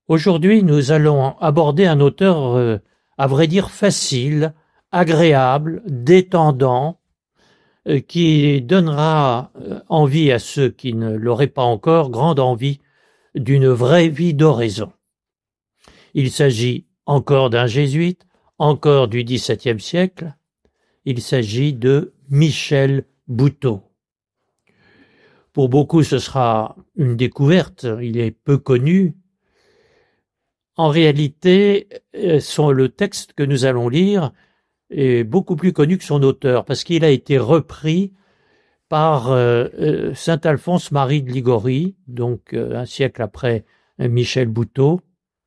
Aujourd'hui, nous allons aborder un auteur, à vrai dire, facile, agréable, détendant, qui donnera envie à ceux qui ne l'auraient pas encore, grande envie d'une vraie vie d'oraison. Il s'agit encore d'un jésuite, encore du XVIIe siècle. Il s'agit de Michel Bouteau. Pour beaucoup, ce sera une découverte. Il est peu connu. En réalité, le texte que nous allons lire est beaucoup plus connu que son auteur, parce qu'il a été repris par saint Alphonse Marie de Ligorie, donc un siècle après Michel Bouteau,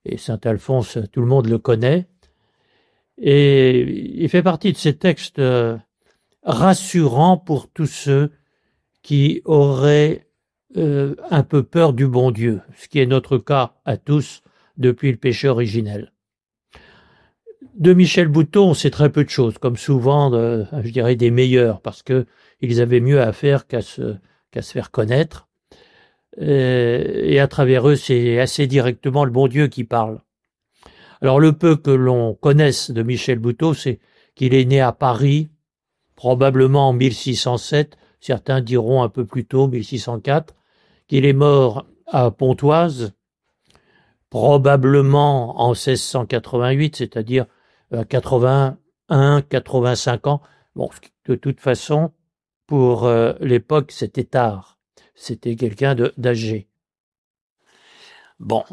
et saint Alphonse, tout le monde le connaît, et il fait partie de ces textes rassurants pour tous ceux qui auraient un peu peur du bon Dieu, ce qui est notre cas à tous depuis le péché originel. De Michel Bouteau, on sait très peu de choses, comme souvent, je dirais, des meilleurs, parce que ils avaient mieux à faire qu'à se faire connaître. Et à travers eux, c'est assez directement le bon Dieu qui parle. Alors, le peu que l'on connaisse de Michel Bouteau, c'est qu'il est né à Paris, probablement en 1607, certains diront un peu plus tôt, 1604, qu'il est mort à Pontoise, probablement en 1688, c'est-à-dire 81, 85 ans. Bon, de toute façon, pour l'époque, c'était tard. C'était quelqu'un d'âgé. Bon.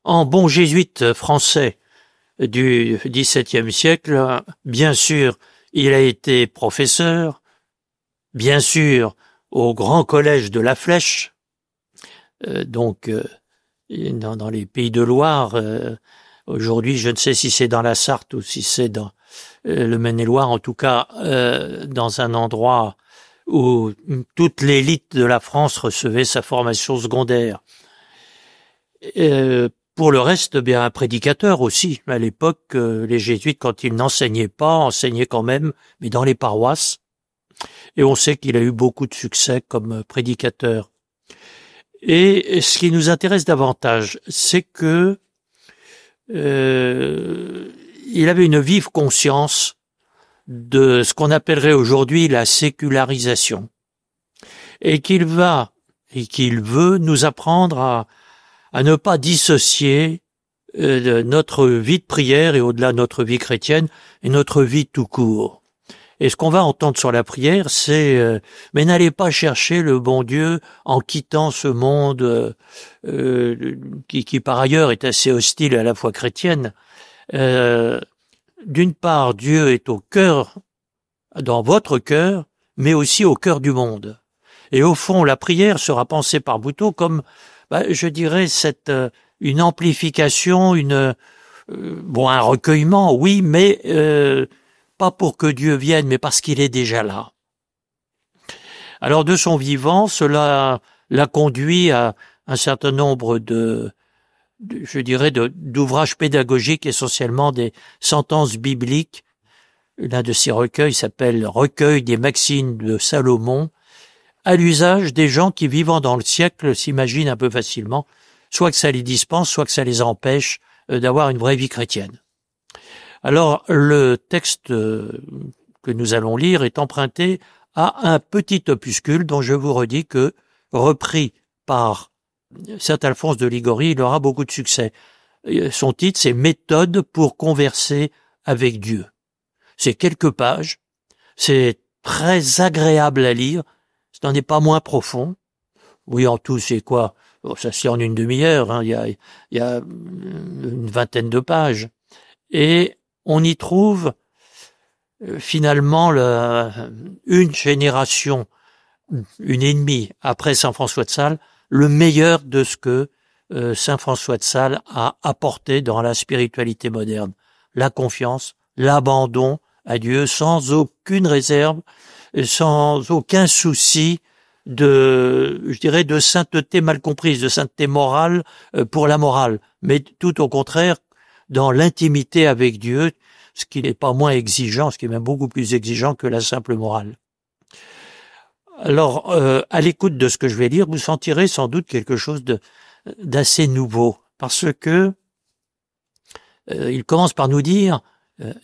En bon jésuite français du XVIIe siècle, bien sûr, il a été professeur, bien sûr, au Grand Collège de la Flèche, donc dans les Pays de Loire. Aujourd'hui, je ne sais si c'est dans la Sarthe ou si c'est dans le Maine-et-Loire, en tout cas dans un endroit où toute l'élite de la France recevait sa formation secondaire. Pour le reste, bien un prédicateur aussi. À l'époque, les jésuites, quand ils n'enseignaient pas, enseignaient quand même, mais dans les paroisses. Et on sait qu'il a eu beaucoup de succès comme prédicateur. Et ce qui nous intéresse davantage, c'est que il avait une vive conscience de ce qu'on appellerait aujourd'hui la sécularisation, et qu'il veut nous apprendre à ne pas dissocier notre vie de prière et au-delà notre vie chrétienne et notre vie tout court. Et ce qu'on va entendre sur la prière, c'est mais n'allez pas chercher le bon Dieu en quittant ce monde qui par ailleurs est assez hostile à la foi chrétienne. D'une part, Dieu est au cœur, dans votre cœur, mais aussi au cœur du monde. Et au fond, la prière sera pensée par Bouteau comme, je dirais, une amplification, un recueillement, oui, mais pas pour que Dieu vienne, mais parce qu'il est déjà là. Alors, de son vivant, cela l'a conduit à un certain nombre d'ouvrages pédagogiques, essentiellement des sentences bibliques. L'un de ces recueils s'appelle « Recueil des maximes de Salomon », à l'usage des gens qui, vivant dans le siècle, s'imaginent un peu facilement, soit que ça les dispense, soit que ça les empêche d'avoir une vraie vie chrétienne. Alors, le texte que nous allons lire est emprunté à un petit opuscule dont je vous redis que, repris par saint Alphonse de Ligorie, il aura beaucoup de succès. Son titre, c'est « Méthode pour converser avec Dieu ». C'est quelques pages, c'est très agréable à lire, ce n'en est pas moins profond. Oui, en tout, c'est quoi? Ça se lit en une demi-heure, hein. Il y a une vingtaine de pages. Et on y trouve finalement une génération, une et demie après saint François de Sales, le meilleur de ce que saint François de Sales a apporté dans la spiritualité moderne. La confiance, l'abandon à Dieu sans aucune réserve, sans aucun souci de sainteté mal comprise, de sainteté morale pour la morale, mais tout au contraire, dans l'intimité avec Dieu, ce qui n'est pas moins exigeant, ce qui est même beaucoup plus exigeant que la simple morale. Alors, à l'écoute de ce que je vais lire, vous sentirez sans doute quelque chose d'assez nouveau parce que il commence par nous dire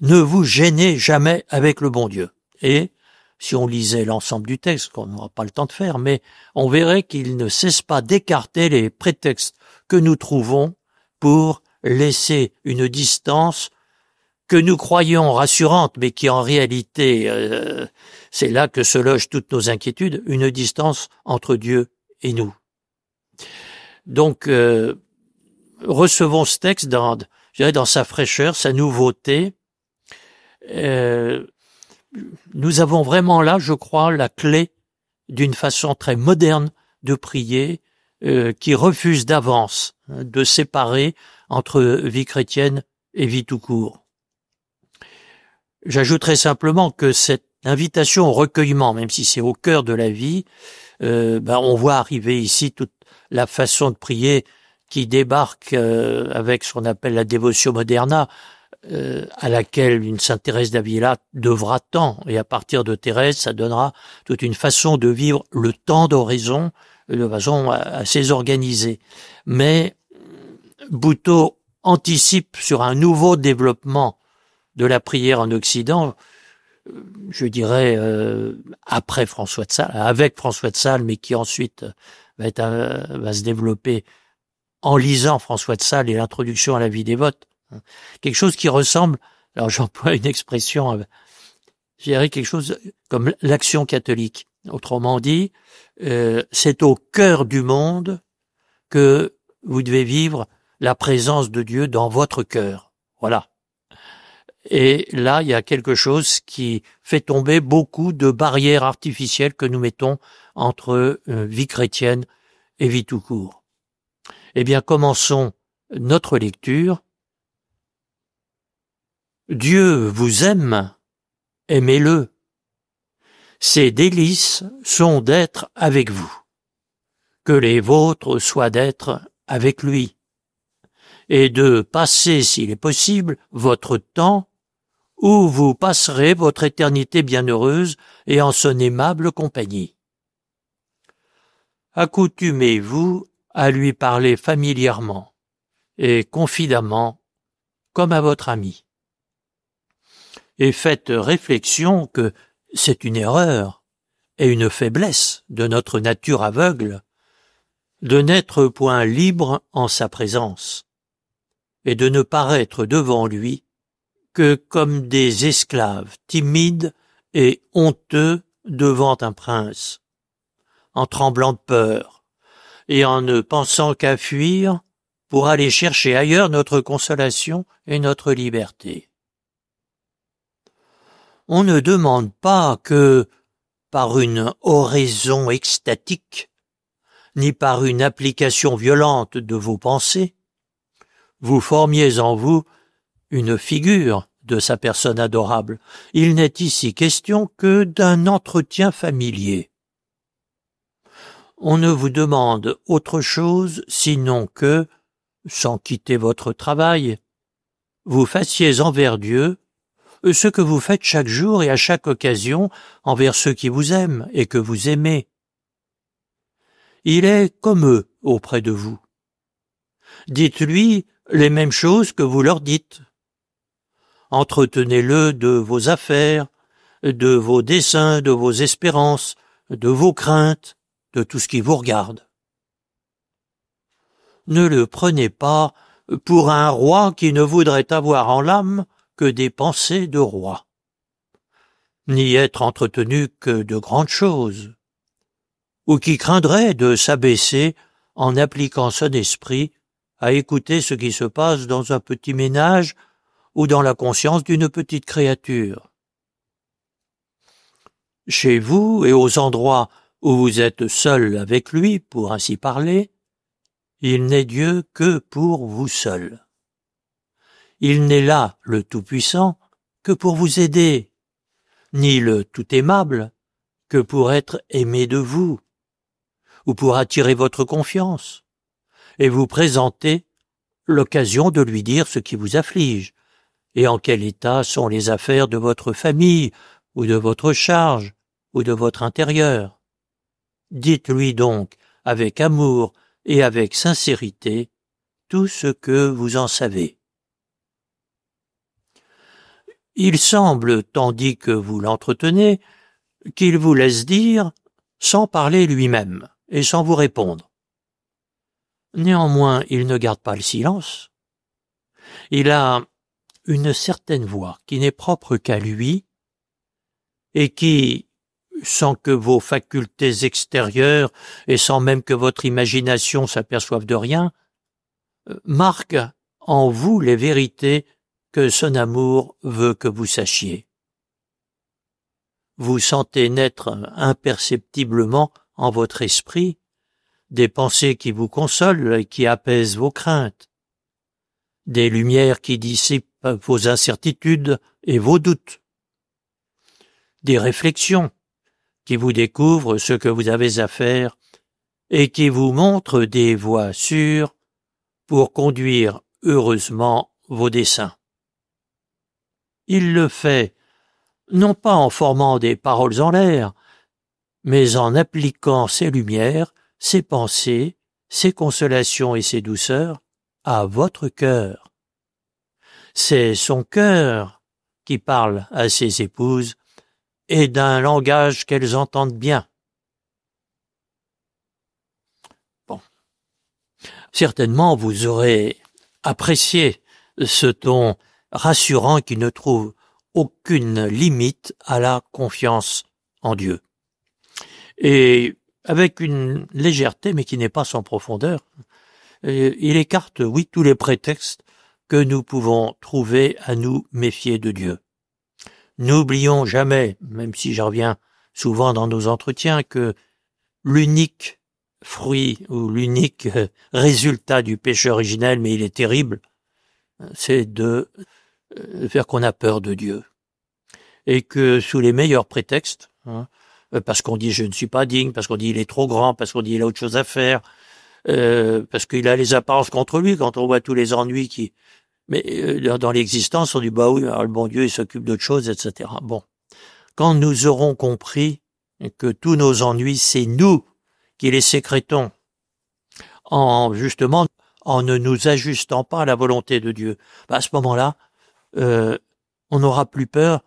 ne vous gênez jamais avec le bon Dieu. Et si on lisait l'ensemble du texte, qu'on n'aura pas le temps de faire, mais on verrait qu'il ne cesse pas d'écarter les prétextes que nous trouvons pour laisser une distance que nous croyons rassurante, mais qui en réalité, c'est là que se logent toutes nos inquiétudes, une distance entre Dieu et nous. Donc, recevons ce texte dans sa fraîcheur, sa nouveauté. Nous avons vraiment là, je crois, la clé d'une façon très moderne de prier, qui refuse d'avance de séparer entre vie chrétienne et vie tout court. J'ajouterai simplement que cette invitation au recueillement, même si c'est au cœur de la vie, on voit arriver ici toute la façon de prier qui débarque avec ce qu'on appelle la Devotio Moderna, à laquelle une Sainte Thérèse d'Avila devra tant, et à partir de Thérèse, ça donnera toute une façon de vivre le temps d'oraison de façon assez organisée. Mais Butoh anticipe sur un nouveau développement de la prière en Occident, je dirais après François de Sales, avec François de Sales, mais qui ensuite va se développer en lisant François de Sales et l'introduction à la vie dévote. Quelque chose qui ressemble, alors j'emploie une expression, je dirais quelque chose comme l'action catholique. Autrement dit, c'est au cœur du monde que vous devez vivre la présence de Dieu dans votre cœur. Voilà. Et là, il y a quelque chose qui fait tomber beaucoup de barrières artificielles que nous mettons entre vie chrétienne et vie tout court. Eh bien, commençons notre lecture. Dieu vous aime, aimez-le. Ses délices sont d'être avec vous. Que les vôtres soient d'être avec lui. Et de passer, s'il est possible, votre temps où vous passerez votre éternité bienheureuse et en son aimable compagnie. Accoutumez-vous à lui parler familièrement et confidemment comme à votre ami. Et faites réflexion que c'est une erreur et une faiblesse de notre nature aveugle de n'être point libre en sa présence et de ne paraître devant lui que comme des esclaves timides et honteux devant un prince, en tremblant de peur et en ne pensant qu'à fuir pour aller chercher ailleurs notre consolation et notre liberté. On ne demande pas que, par une oraison extatique, ni par une application violente de vos pensées, vous formiez en vous une figure de sa personne adorable. Il n'est ici question que d'un entretien familier. On ne vous demande autre chose sinon que, sans quitter votre travail, vous fassiez envers Dieu ce que vous faites chaque jour et à chaque occasion envers ceux qui vous aiment et que vous aimez. Il est comme eux auprès de vous. Dites-lui les mêmes choses que vous leur dites. Entretenez-le de vos affaires, de vos desseins, de vos espérances, de vos craintes, de tout ce qui vous regarde. Ne le prenez pas pour un roi qui ne voudrait avoir en l'âme que des pensées de roi, ni être entretenu que de grandes choses, ou qui craindrait de s'abaisser en appliquant son esprit à écouter ce qui se passe dans un petit ménage ou dans la conscience d'une petite créature. Chez vous et aux endroits où vous êtes seul avec lui, pour ainsi parler, il n'est Dieu que pour vous seul. Il n'est là, le Tout-Puissant, que pour vous aider, ni le Tout-Aimable que pour être aimé de vous, ou pour attirer votre confiance, et vous présenter l'occasion de lui dire ce qui vous afflige, et en quel état sont les affaires de votre famille, ou de votre charge, ou de votre intérieur. Dites-lui donc, avec amour et avec sincérité, tout ce que vous en savez. Il semble, tandis que vous l'entretenez, qu'il vous laisse dire sans parler lui-même et sans vous répondre. Néanmoins, il ne garde pas le silence. Il a une certaine voix qui n'est propre qu'à lui et qui, sans que vos facultés extérieures et sans même que votre imagination s'aperçoive de rien, marque en vous les vérités que son amour veut que vous sachiez. Vous sentez naître imperceptiblement en votre esprit des pensées qui vous consolent et qui apaisent vos craintes, des lumières qui dissipent vos incertitudes et vos doutes, des réflexions qui vous découvrent ce que vous avez à faire et qui vous montrent des voies sûres pour conduire heureusement vos desseins. Il le fait non pas en formant des paroles en l'air, mais en appliquant ses lumières, ses pensées, ses consolations et ses douceurs à votre cœur. C'est son cœur qui parle à ses épouses et d'un langage qu'elles entendent bien. Bon. Certainement, vous aurez apprécié ce ton rassurant qui ne trouve aucune limite à la confiance en Dieu. Et avec une légèreté, mais qui n'est pas sans profondeur, il écarte, oui, tous les prétextes que nous pouvons trouver à nous méfier de Dieu. N'oublions jamais, même si j'en reviens souvent dans nos entretiens, que l'unique fruit ou l'unique résultat du péché originel, mais il est terrible, c'est de faire qu'on a peur de Dieu. Et que sous les meilleurs prétextes, parce qu'on dit je ne suis pas digne, parce qu'on dit il est trop grand, parce qu'on dit il a autre chose à faire, parce qu'il a les apparences contre lui, quand on voit tous les ennuis qui... Mais dans l'existence, on dit bah oui, alors le bon Dieu il s'occupe d'autre chose, etc. Bon, quand nous aurons compris que tous nos ennuis, c'est nous qui les sécrétons, justement en ne nous ajustant pas à la volonté de Dieu, à ce moment-là, on n'aura plus peur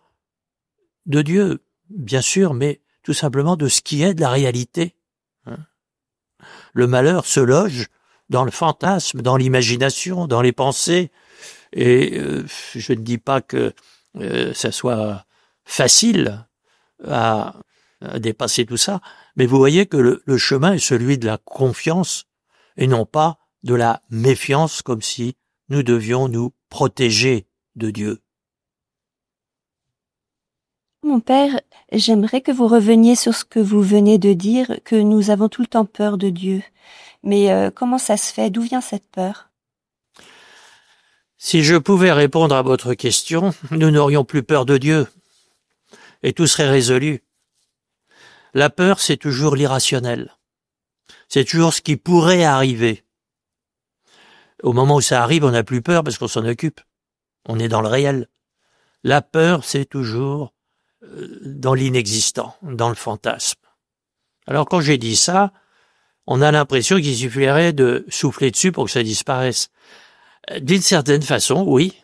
de Dieu, bien sûr, mais tout simplement de ce qui est de la réalité. Le malheur se loge dans le fantasme, dans l'imagination, dans les pensées, et je ne dis pas que ça soit facile à dépasser tout ça, mais vous voyez que le chemin est celui de la confiance et non pas de la méfiance, comme si nous devions nous protéger de Dieu. Mon père, j'aimerais que vous reveniez sur ce que vous venez de dire, que nous avons tout le temps peur de Dieu. Mais comment ça se fait? D'où vient cette peur? Si je pouvais répondre à votre question, nous n'aurions plus peur de Dieu, et tout serait résolu. La peur, c'est toujours l'irrationnel. C'est toujours ce qui pourrait arriver. Au moment où ça arrive, on n'a plus peur parce qu'on s'en occupe. On est dans le réel. La peur, c'est toujours dans l'inexistant, dans le fantasme. Alors quand j'ai dit ça, on a l'impression qu'il suffirait de souffler dessus pour que ça disparaisse. D'une certaine façon, oui.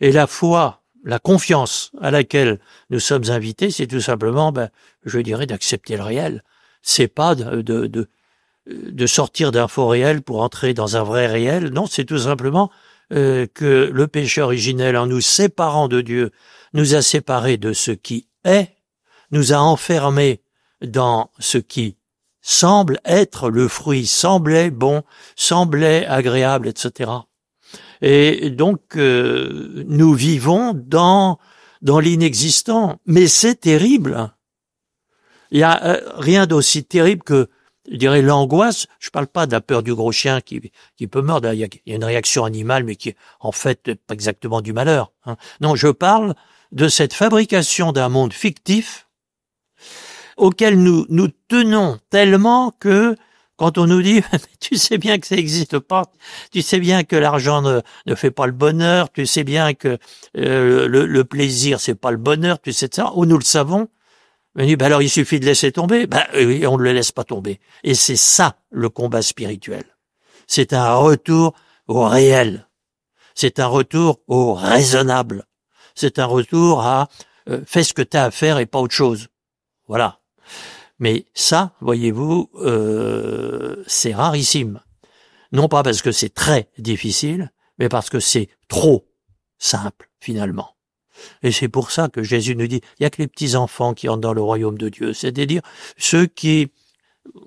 Et la foi, la confiance à laquelle nous sommes invités, c'est tout simplement, je dirais, d'accepter le réel. C'est pas de sortir d'un faux réel pour entrer dans un vrai réel. Non, c'est tout simplement que le péché originel, en nous séparant de Dieu, nous a séparés de ce qui est, nous a enfermés dans ce qui semble être le fruit, semblait bon, semblait agréable, etc. Et donc, nous vivons dans l'inexistant. Mais c'est terrible. Il y a rien d'aussi terrible que, je dirais, l'angoisse. Je parle pas de la peur du gros chien qui peut mordre. Il y a une réaction animale, mais qui est en fait pas exactement du malheur. Non, je parle de cette fabrication d'un monde fictif auquel nous tenons tellement que quand on nous dit « tu sais bien que ça n'existe pas, tu sais bien que l'argent ne fait pas le bonheur, tu sais bien que le plaisir c'est pas le bonheur, tu sais ça », ou nous le savons, on dit « alors il suffit de laisser tomber », oui, on ne le laisse pas tomber. Et c'est ça le combat spirituel. C'est un retour au réel. C'est un retour au raisonnable. C'est un retour à fais ce que tu as à faire et pas autre chose. Voilà. Mais ça, voyez-vous, c'est rarissime. Non pas parce que c'est très difficile, mais parce que c'est trop simple, finalement. Et c'est pour ça que Jésus nous dit, il y a que les petits-enfants qui entrent dans le royaume de Dieu. C'est-à-dire ceux qui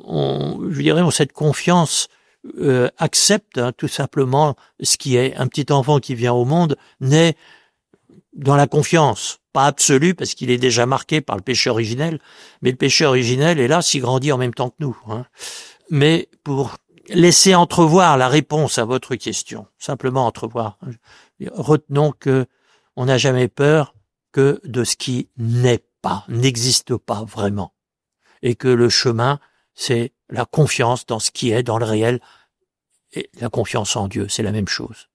ont cette confiance, acceptent tout simplement ce qui est. Un petit enfant qui vient au monde naît dans la confiance, pas absolue parce qu'il est déjà marqué par le péché originel, mais le péché originel, hélas, il grandit en même temps que nous. Mais pour laisser entrevoir la réponse à votre question, simplement entrevoir, retenons que on n'a jamais peur que de ce qui n'est pas, n'existe pas vraiment, et que le chemin, c'est la confiance dans ce qui est, dans le réel, et la confiance en Dieu, c'est la même chose.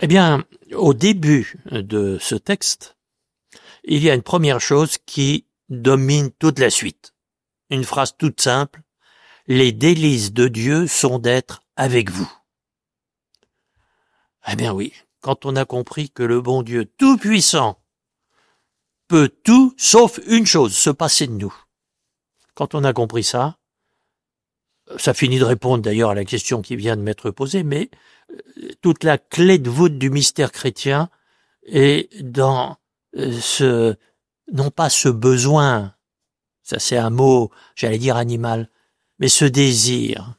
Eh bien, au début de ce texte, il y a une première chose qui domine toute la suite. Une phrase toute simple. Les délices de Dieu sont d'être avec vous. Eh bien oui, quand on a compris que le bon Dieu tout-puissant peut tout sauf une chose, se passer de nous. Quand on a compris ça, ça finit de répondre d'ailleurs à la question qui vient de m'être posée, mais toute la clé de voûte du mystère chrétien est dans non pas ce besoin, ça c'est un mot, j'allais dire animal, mais ce désir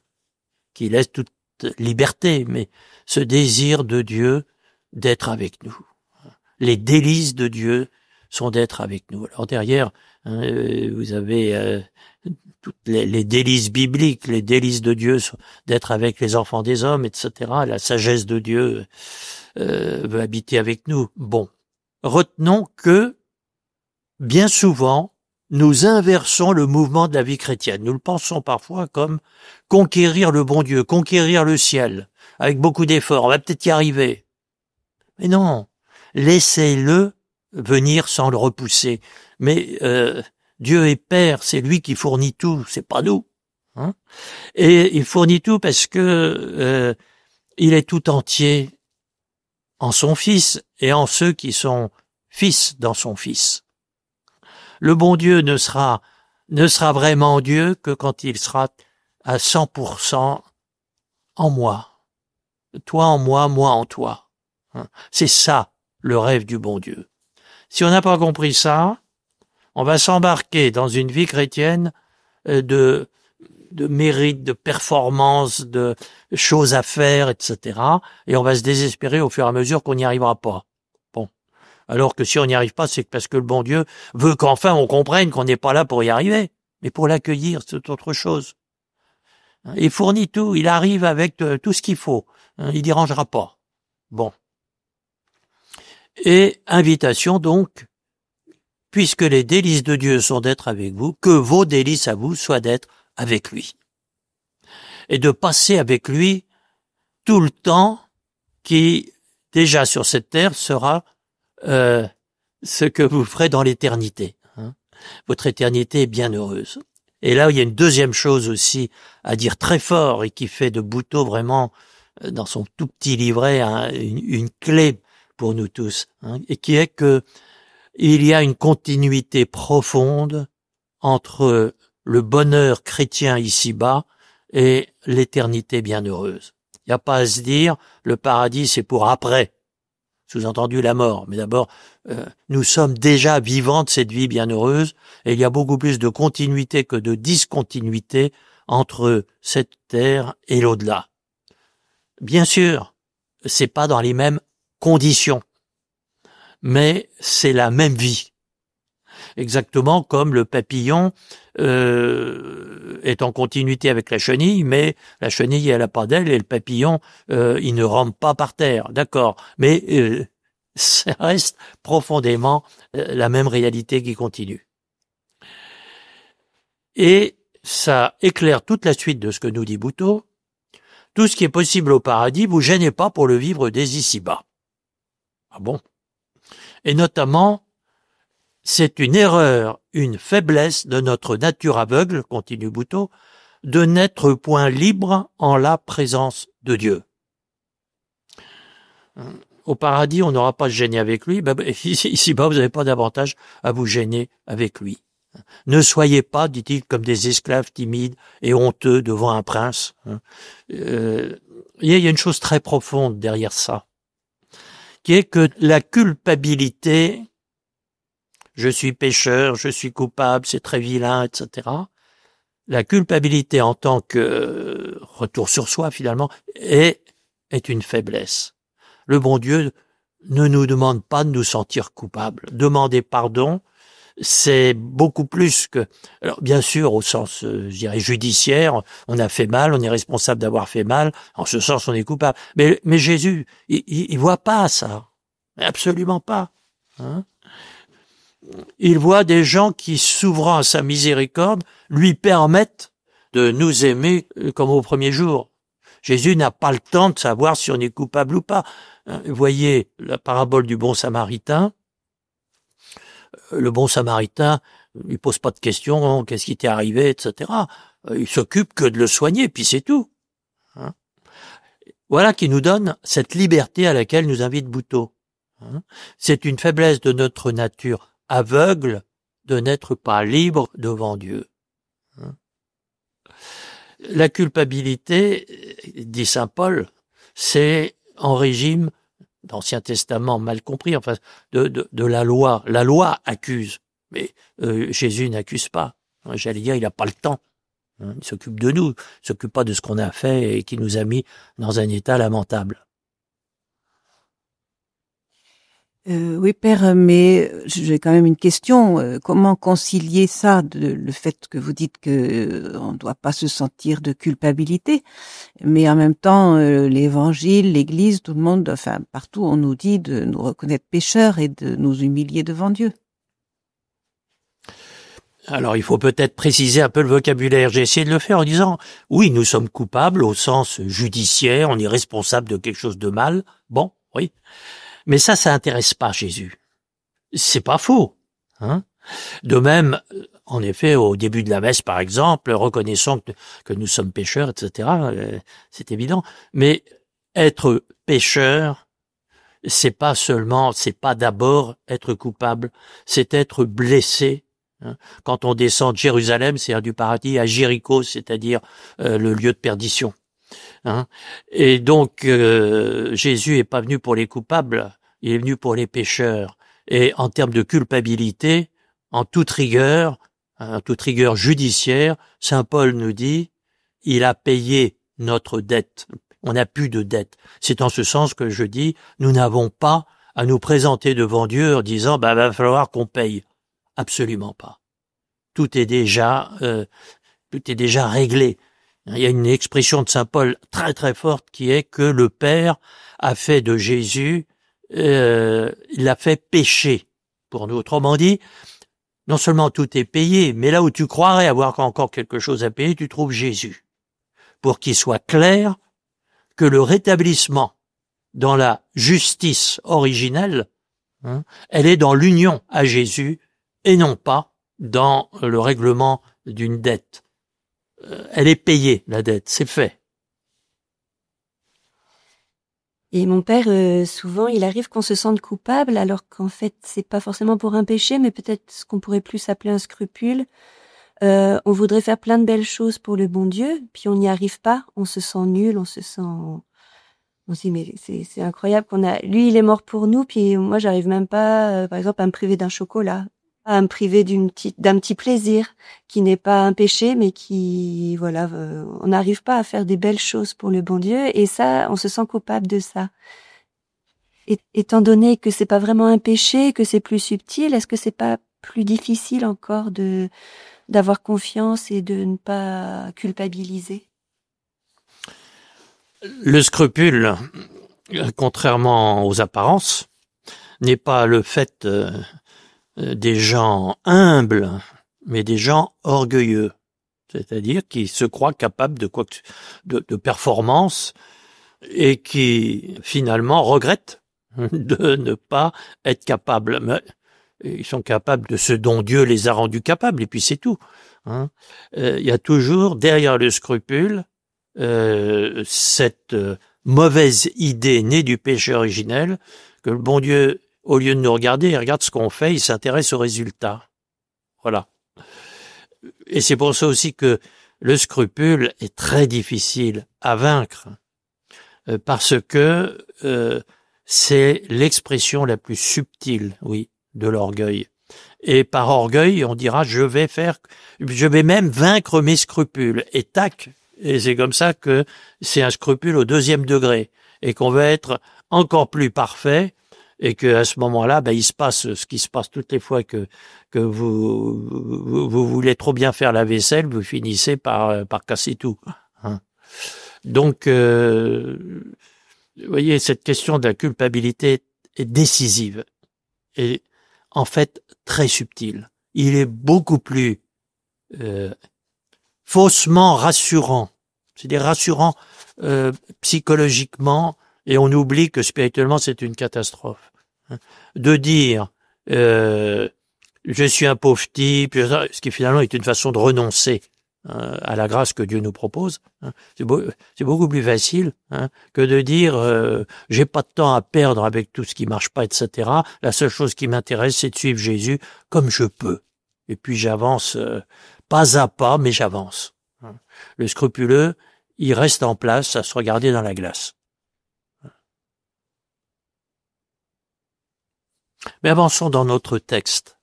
qui laisse toute liberté, mais ce désir de Dieu d'être avec nous. Les délices de Dieu sont d'être avec nous. Alors derrière, vous avez toutes les délices bibliques, les délices de Dieu sont d'être avec les enfants des hommes, etc. La sagesse de Dieu veut habiter avec nous. Bon, retenons que bien souvent, nous inversons le mouvement de la vie chrétienne. Nous le pensons parfois comme conquérir le bon Dieu, conquérir le ciel, avec beaucoup d'efforts. On va peut-être y arriver. Mais non, laissez-le venir sans le repousser. Mais Dieu est Père, c'est lui qui fournit tout, c'est pas nous. Et il fournit tout parce que il est tout entier en son Fils et en ceux qui sont fils dans son Fils. Le bon Dieu ne sera vraiment Dieu que quand il sera à 100% en moi. Toi en moi, moi en toi. C'est ça, le rêve du bon Dieu. Si on n'a pas compris ça, on va s'embarquer dans une vie chrétienne de mérite, de performance, de choses à faire, etc. Et on va se désespérer au fur et à mesure qu'on n'y arrivera pas. Bon. Alors que si on n'y arrive pas, c'est parce que le bon Dieu veut qu'enfin on comprenne qu'on n'est pas là pour y arriver, mais pour l'accueillir, c'est autre chose. Il fournit tout, il arrive avec tout ce qu'il faut. Il dérangera pas. Bon. Et invitation donc, puisque les délices de Dieu sont d'être avec vous, que vos délices à vous soient d'être avec lui. Et de passer avec lui tout le temps qui, déjà sur cette terre, sera ce que vous ferez dans l'éternité. Votre éternité est bien heureuse. Et là, il y a une deuxième chose aussi à dire très fort et qui fait de Buteau vraiment, dans son tout petit livret, une clé pour nous tous, et qui est que il y a une continuité profonde entre le bonheur chrétien ici-bas et l'éternité bienheureuse. Il n'y a pas à se dire, le paradis c'est pour après, sous-entendu la mort. Mais d'abord, nous sommes déjà vivants de cette vie bienheureuse et il y a beaucoup plus de continuité que de discontinuité entre cette terre et l'au-delà. Bien sûr, c'est pas dans les mêmes conditions, mais c'est la même vie. Exactement comme le papillon est en continuité avec la chenille, mais la chenille elle a pas d'aile et le papillon il ne rampe pas par terre, d'accord. Mais ça reste profondément la même réalité qui continue. Et ça éclaire toute la suite de ce que nous dit Butoh. Tout ce qui est possible au paradis, vous gênez pas pour le vivre dès ici-bas. Ah bon? Et notamment, c'est une erreur, une faiblesse de notre nature aveugle, continue Butoh, de n'être point libre en la présence de Dieu. Au paradis, on n'aura pas à se gêner avec lui. Ici-bas, vous n'avez pas d'avantage à vous gêner avec lui. Ne soyez pas, dit-il, comme des esclaves timides et honteux devant un prince. Il y a une chose très profonde derrière ça, qui est que la culpabilité, je suis pécheur, je suis coupable, c'est très vilain, etc. La culpabilité en tant que retour sur soi, finalement, est une faiblesse. Le bon Dieu ne nous demande pas de nous sentir coupables. Demander pardon, c'est beaucoup plus que... Alors, bien sûr, au sens, je dirais, judiciaire, on a fait mal, on est responsable d'avoir fait mal, en ce sens, on est coupable. Mais Jésus, il voit pas ça. Absolument pas. Hein? Il voit des gens qui, s'ouvrant à sa miséricorde, lui permettent de nous aimer comme au premier jour. Jésus n'a pas le temps de savoir si on est coupable ou pas. Vous voyez la parabole du bon samaritain. Le bon samaritain, il pose pas de questions, qu'est-ce qui t'est arrivé, etc. Il s'occupe que de le soigner, puis c'est tout. Hein? Voilà qui nous donne cette liberté à laquelle nous invite Butoh. Hein? C'est une faiblesse de notre nature aveugle de n'être pas libre devant Dieu. Hein? La culpabilité, dit saint Paul, c'est en régime d'Ancien Testament mal compris, enfin de la loi. La loi accuse, mais Jésus n'accuse pas. J'allais dire, il n'a pas le temps. Il s'occupe de nous, il s'occupe pas de ce qu'on a fait et qui nous a mis dans un état lamentable. Oui, Père, mais j'ai quand même une question. Comment concilier ça, le fait que vous dites que on ne doit pas se sentir de culpabilité, mais en même temps, l'Évangile, l'Église, tout le monde, enfin partout, on nous dit de nous reconnaître pécheurs et de nous humilier devant Dieu. Alors, il faut peut-être préciser un peu le vocabulaire. J'ai essayé de le faire en disant, oui, nous sommes coupables au sens judiciaire, on est responsable de quelque chose de mal. Bon, oui. Mais ça intéresse pas Jésus. C'est pas faux. Hein? De même, en effet, au début de la messe, par exemple, reconnaissons que nous sommes pécheurs, etc., c'est évident. Mais être pécheur, c'est pas d'abord être coupable, c'est être blessé. Hein? Quand on descend de Jérusalem, c'est-à-dire du paradis, à Jéricho, c'est-à-dire le lieu de perdition. Hein? Et donc, Jésus est pas venu pour les coupables, il est venu pour les pécheurs. Et en termes de culpabilité, en toute rigueur judiciaire, saint Paul nous dit, il a payé notre dette. On n'a plus de dette. C'est en ce sens que je dis, nous n'avons pas à nous présenter devant Dieu en disant, va falloir qu'on paye. Absolument pas. Tout est déjà réglé. Il y a une expression de saint Paul très très forte qui est que le Père a fait de Jésus, il l'a fait pécher pour nous. Autrement dit, non seulement tout est payé, mais là où tu croirais avoir encore quelque chose à payer, tu trouves Jésus. Pour qu'il soit clair que le rétablissement dans la justice originelle, elle est dans l'union à Jésus et non pas dans le règlement d'une dette. Elle est payée, la dette, c'est fait. Et mon père, souvent, il arrive qu'on se sente coupable, alors qu'en fait, c'est pas forcément pour un péché, mais peut-être ce qu'on pourrait plus appeler un scrupule. On voudrait faire plein de belles choses pour le bon Dieu, puis on n'y arrive pas, on se sent nul, on se dit, mais c'est incroyable lui, il est mort pour nous, puis moi, j'arrive même pas, par exemple, à me priver d'un chocolat, à me priver d'un petit plaisir qui n'est pas un péché, mais qui, voilà, on n'arrive pas à faire des belles choses pour le bon Dieu, et ça, on se sent coupable de ça. Et, étant donné que c'est pas vraiment un péché, que c'est plus subtil, est-ce que c'est pas plus difficile encore d'avoir confiance et de ne pas culpabiliser? Le scrupule, contrairement aux apparences, n'est pas le fait des gens humbles, mais des gens orgueilleux, c'est-à-dire qui se croient capables de performance et qui finalement regrettent de ne pas être capables. Mais ils sont capables de ce dont Dieu les a rendus capables, et puis c'est tout. Hein. Il y a toujours derrière le scrupule cette mauvaise idée née du péché originel, que le bon Dieu, au lieu de nous regarder, il regarde ce qu'on fait, il s'intéresse aux résultats. Voilà. Et c'est pour ça aussi que le scrupule est très difficile à vaincre, parce que c'est l'expression la plus subtile, oui, de l'orgueil. Et par orgueil, on dira, je vais même vaincre mes scrupules. Et tac, et c'est comme ça que c'est un scrupule au 2e degré, et qu'on veut être encore plus parfait, et que à ce moment-là, il se passe ce qui se passe toutes les fois que vous voulez trop bien faire la vaisselle, vous finissez par casser tout. Hein. Donc, vous voyez, cette question de la culpabilité est décisive et en fait très subtile. Il est beaucoup plus faussement rassurant, c'est-à-dire rassurant psychologiquement, et on oublie que spirituellement c'est une catastrophe. De dire je suis un pauvre type, ce qui finalement est une façon de renoncer à la grâce que Dieu nous propose. C'est beaucoup plus facile que de dire j'ai pas de temps à perdre avec tout ce qui marche pas, etc. La seule chose qui m'intéresse, c'est de suivre Jésus comme je peux. Et puis j'avance pas à pas, mais j'avance. Le scrupuleux, il reste en place à se regarder dans la glace. Mais avançons dans notre texte.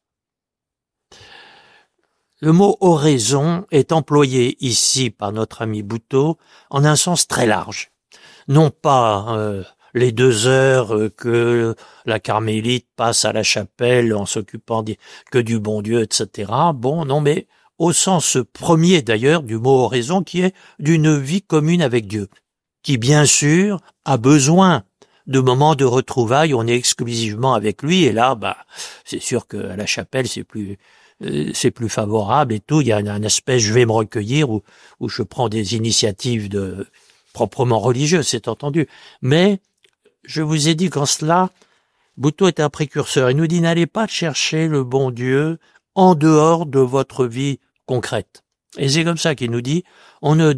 Le mot oraison est employé ici par notre ami Buteau en un sens très large. Non pas les 2 heures que la carmélite passe à la chapelle en s'occupant que du bon Dieu, etc. Bon, non, mais au sens premier d'ailleurs du mot oraison, qui est d'une vie commune avec Dieu, qui bien sûr a besoin de moments de retrouvailles, on est exclusivement avec lui, et là, c'est sûr qu'à la chapelle, c'est plus favorable et tout. Il y a un aspect, je vais me recueillir, où je prends des initiatives proprement religieuses, c'est entendu. Mais, je vous ai dit qu'en cela, Buteau est un précurseur. Il nous dit, n'allez pas chercher le bon Dieu en dehors de votre vie concrète. Et c'est comme ça qu'il nous dit, on ne vous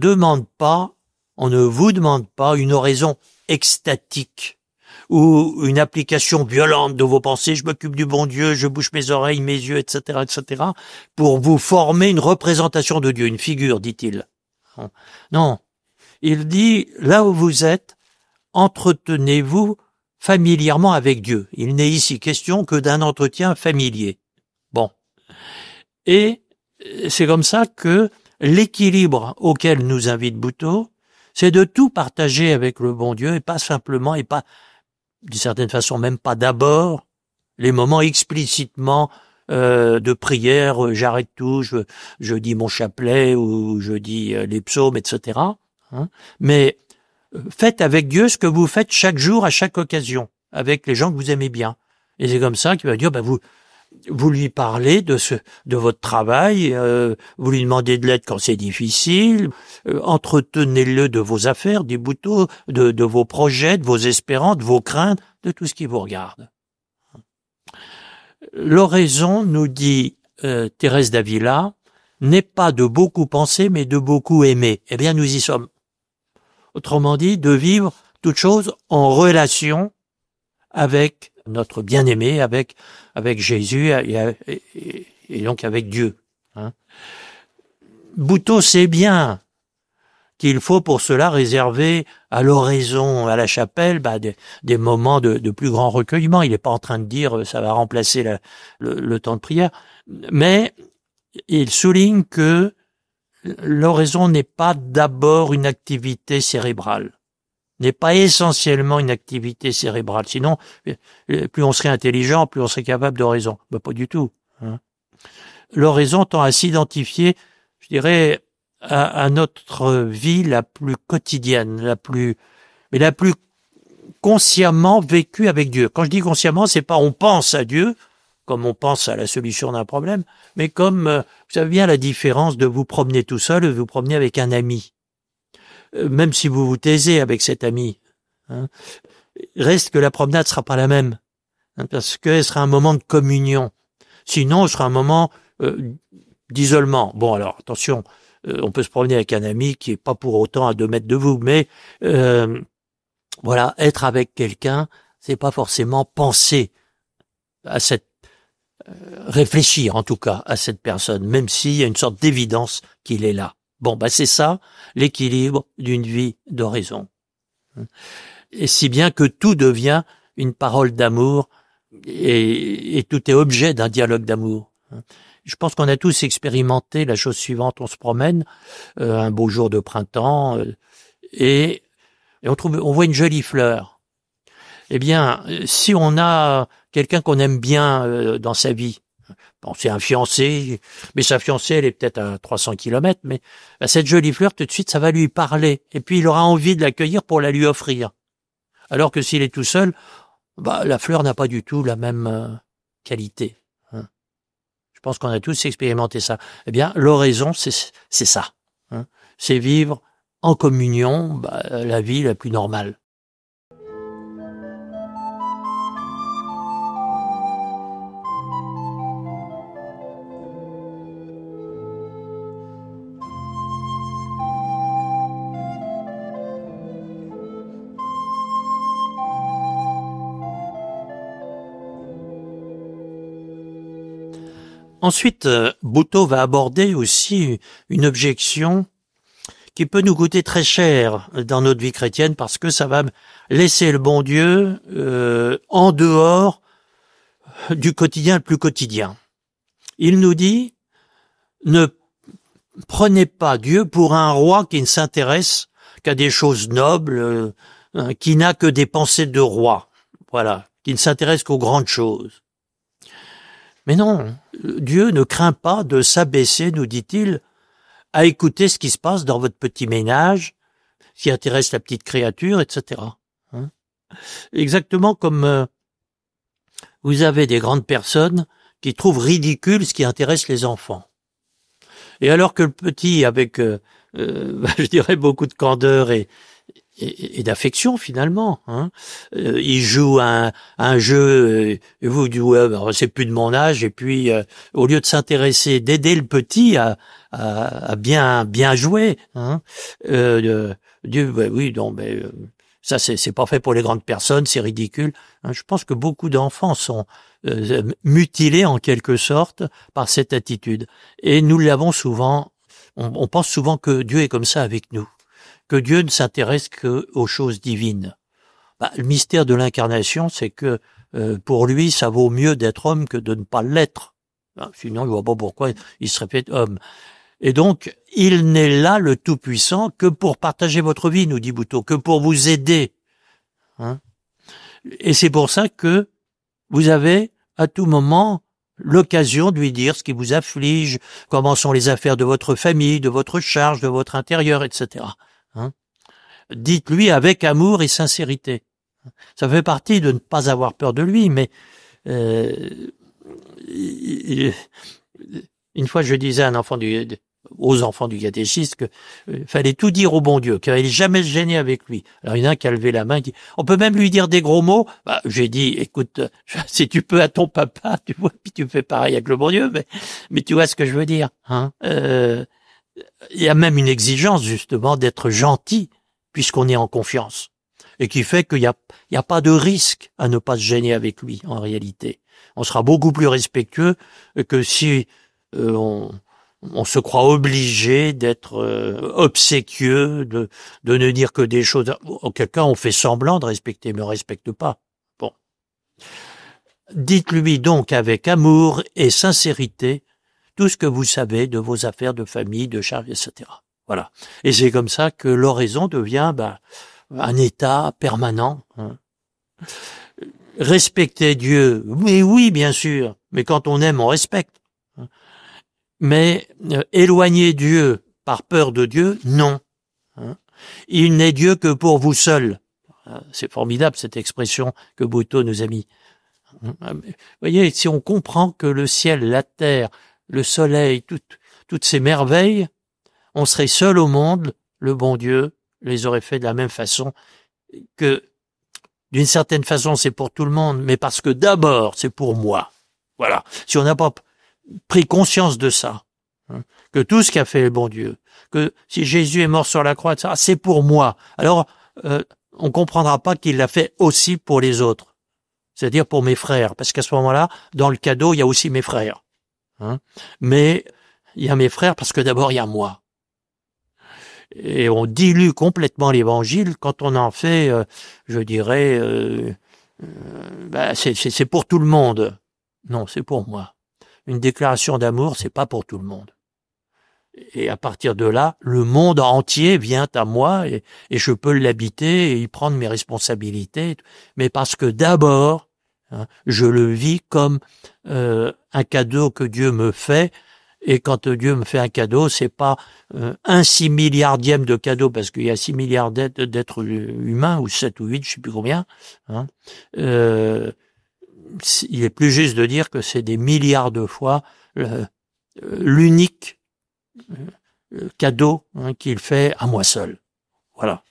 demande pas une oraison extatique ou une application violente de vos pensées, je m'occupe du bon Dieu, je bouche mes oreilles, mes yeux, etc., pour vous former une représentation de Dieu, une figure, dit-il. Non, il dit, là où vous êtes, entretenez-vous familièrement avec Dieu. Il n'est ici question que d'un entretien familier. Bon. Et c'est comme ça que l'équilibre auquel nous invite Buteau, c'est de tout partager avec le bon Dieu, et pas simplement, et pas, d'une certaine façon, même pas d'abord, les moments explicitement de prière, j'arrête tout, je dis mon chapelet, ou je dis les psaumes, etc. Mais faites avec Dieu ce que vous faites chaque jour, à chaque occasion, avec les gens que vous aimez bien. Et c'est comme ça qu'il va dire, vous lui parlez de votre travail, vous lui demandez de l'aide quand c'est difficile, entretenez-le de vos affaires, des Buteau, de vos projets, de vos espérances, de vos craintes, de tout ce qui vous regarde. L'oraison, nous dit Thérèse d'Avila, n'est pas de beaucoup penser, mais de beaucoup aimer. Eh bien, nous y sommes. Autrement dit, de vivre toute chose en relation avec notre bien-aimé, avec Jésus et donc avec Dieu. Buteau sait bien qu'il faut pour cela réserver à l'oraison, à la chapelle, des moments de plus grand recueillement. Il n'est pas en train de dire ça va remplacer le temps de prière, mais il souligne que l'oraison n'est pas d'abord une activité cérébrale, n'est pas essentiellement une activité cérébrale. Sinon, plus on serait intelligent, plus on serait capable d'oraison. Pas du tout. L'oraison tend à s'identifier, je dirais, à notre vie la plus quotidienne, la plus consciemment vécu avec Dieu. Quand je dis consciemment, c'est pas on pense à Dieu, comme on pense à la solution d'un problème, mais comme, vous savez bien la différence de vous promener tout seul et de vous promener avec un ami. Même si vous vous taisez avec cet ami, hein, reste que la promenade sera pas la même, hein, parce qu'elle sera un moment de communion. Sinon, ce sera un moment d'isolement. Bon, alors, attention, on peut se promener avec un ami qui est pas pour autant à 2 mètres de vous, mais voilà, être avec quelqu'un, c'est pas forcément penser à cette réfléchir en tout cas à cette personne, même s'il y a une sorte d'évidence qu'il est là. Bon, c'est ça, l'équilibre d'une vie d'oraison. Et si bien que tout devient une parole d'amour et tout est objet d'un dialogue d'amour. Je pense qu'on a tous expérimenté la chose suivante, on se promène un beau jour de printemps et on voit une jolie fleur. Eh bien, si on a quelqu'un qu'on aime bien dans sa vie, bon, c'est un fiancé, mais sa fiancée, elle est peut-être à 300 kilomètres, mais cette jolie fleur, tout de suite, ça va lui parler. Et puis, il aura envie de l'accueillir pour la lui offrir. Alors que s'il est tout seul, la fleur n'a pas du tout la même qualité. Hein. Je pense qu'on a tous expérimenté ça. Eh bien, l'oraison, c'est ça. Hein. C'est vivre en communion la vie la plus normale. Ensuite, Butoh va aborder aussi une objection qui peut nous coûter très cher dans notre vie chrétienne parce que ça va laisser le bon Dieu en dehors du quotidien le plus quotidien. Il nous dit, ne prenez pas Dieu pour un roi qui ne s'intéresse qu'à des choses nobles, qui n'a que des pensées de roi, voilà, qui ne s'intéresse qu'aux grandes choses. Mais non, Dieu ne craint pas de s'abaisser, nous dit-il, à écouter ce qui se passe dans votre petit ménage, ce qui intéresse la petite créature, etc. Hein? Exactement comme vous avez des grandes personnes qui trouvent ridicule ce qui intéresse les enfants. Et alors que le petit, avec, je dirais, beaucoup de candeur et d'affection finalement, hein. Il joue un jeu, et vous dites ouais, c'est plus de mon âge, et puis au lieu de s'intéresser, d'aider le petit à bien jouer, hein, Dieu, oui, non, mais ça c'est pas fait pour les grandes personnes, c'est ridicule. Hein, je pense que beaucoup d'enfants sont mutilés en quelque sorte par cette attitude, et nous l'avons souvent. On pense souvent que Dieu est comme ça avec nous, que Dieu ne s'intéresse qu'aux choses divines. Le mystère de l'incarnation, c'est que pour lui, ça vaut mieux d'être homme que de ne pas l'être. Sinon, il ne voit pas pourquoi il serait fait homme. Et donc, il n'est là, le Tout-Puissant, que pour partager votre vie, nous dit Butoh, que pour vous aider. Hein? Et c'est pour ça que vous avez à tout moment l'occasion de lui dire ce qui vous afflige, comment sont les affaires de votre famille, de votre charge, de votre intérieur, etc. Hein? Dites-lui avec amour et sincérité. Ça fait partie de ne pas avoir peur de lui, mais une fois je disais à aux enfants du catéchisme que fallait tout dire au bon Dieu, qu'il fallait jamais se gêner avec lui. Alors il y en a un qui a levé la main, qui dit on peut même lui dire des gros mots. J'ai dit écoute, si tu peux à ton papa, tu vois, puis tu fais pareil avec le bon Dieu, mais tu vois ce que je veux dire. Hein, il y a même une exigence justement d'être gentil puisqu'on est en confiance et qui fait qu'il y a pas de risque à ne pas se gêner avec lui en réalité. On sera beaucoup plus respectueux que si on se croit obligé d'être obséquieux, de ne dire que des choses. Auquel cas, on fait semblant de respecter, mais on respecte pas. Bon. Dites-lui donc avec amour et sincérité tout ce que vous savez de vos affaires de famille, de charge, etc. Voilà. Et c'est comme ça que l'oraison devient un état permanent. Hein. Respecter Dieu, oui, bien sûr, mais quand on aime, on respecte. Mais éloigner Dieu par peur de Dieu, non. Il n'est Dieu que pour vous seul. C'est formidable cette expression que Butoh nous a mis. Vous voyez, si on comprend que le ciel, la terre, le soleil, toutes ces merveilles, on serait seul au monde, le bon Dieu les aurait fait de la même façon, que d'une certaine façon c'est pour tout le monde, mais parce que d'abord c'est pour moi. Voilà. Si on n'a pas pris conscience de ça, que tout ce qu'a fait le bon Dieu, que si Jésus est mort sur la croix, c'est pour moi, alors on comprendra pas qu'il l'a fait aussi pour les autres, c'est-à-dire pour mes frères, parce qu'à ce moment-là, dans le cadeau, il y a aussi mes frères. Mais il y a mes frères parce que d'abord il y a moi. Et on dilue complètement l'évangile quand on en fait, je dirais, c'est pour tout le monde. Non, c'est pour moi. Une déclaration d'amour, c'est pas pour tout le monde. Et à partir de là, le monde entier vient à moi et je peux l'habiter et y prendre mes responsabilités. Mais parce que d'abord, je le vis comme un cadeau que Dieu me fait. Et quand Dieu me fait un cadeau, c'est pas un 6 milliardième de cadeau, parce qu'il y a 6 milliards d'êtres humains, ou 7 ou 8, je sais plus combien. Il est plus juste de dire que c'est des milliards de fois l'unique cadeau qu'il fait à moi seul. Voilà.